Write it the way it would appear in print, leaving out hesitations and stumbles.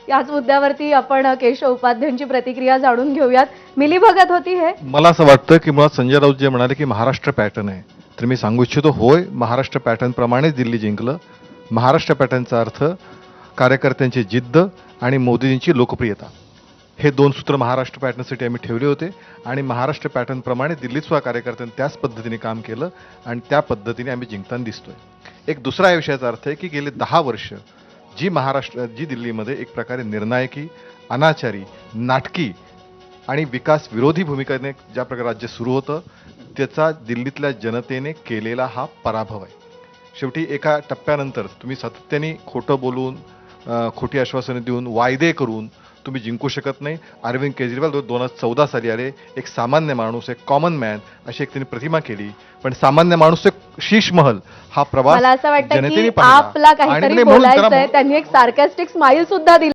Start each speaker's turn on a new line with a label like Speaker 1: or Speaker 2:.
Speaker 1: याच मुद्द्यावरती आपण केशव उपाध्यायांची प्रतिक्रिया जाणून घेऊयात. मिलीभगत होती हे?
Speaker 2: मला असं वाटतं की मुळात संजय राऊत जे म्हणाले की महाराष्ट्र पॅटर्न आहे, तर मी सांगू इच्छितो होय, महाराष्ट्र पॅटर्न प्रमाणेच दिल्ली जिंकलं. महाराष्ट्र पॅटर्नचा अर्थ कार्यकर्त्यांची जिद्द आणि मोदींची लोकप्रियता, हे दोन सूत्र महाराष्ट्र पॅटर्नसाठी आम्ही ठेवले होते आणि महाराष्ट्र पॅटर्न प्रमाणे दिल्लीत सुद्धा कार्यकर्त्यांनी त्याच पद्धतीने काम केलं आणि त्या पद्धतीने आम्ही जिंकताना दिसतोय. एक दुसरा या विषयाचा अर्थ आहे की गेले 10 वर्ष जी दिल्लीमध्ये एक प्रकारे निर्णायकी, अनाचारी, नाटकी आणि विकास विरोधी भूमिकेने ज्या प्रकारे राज्य सुरू होतं, त्याचा दिल्लीतल्या जनतेने केलेला हा पराभव आहे. शेवटी एका टप्प्यानंतर तुम्ही सातत्याने खोटं बोलून, खोटी आश्वासने देऊन, वायदे करून तुम्ही जिंकू शकत नाही. अरविंद केजरीवाल 2014 साली आले, एक सामान्य माणूस, एक कॉमन मॅन अशी एक त्यांनी प्रतिमा केली, पण सामान्य माणूस एक शीश महल हा प्रवास
Speaker 1: मला असं वाटतं
Speaker 2: जनतेने
Speaker 1: की
Speaker 2: पाहिला.
Speaker 1: आपला
Speaker 2: आणि
Speaker 1: काहीतरी
Speaker 2: म्हणून त्याला
Speaker 1: बोलायचंय. त्यांनी एक सार्कॅस्टिक स्माइल सुद्धा दिली.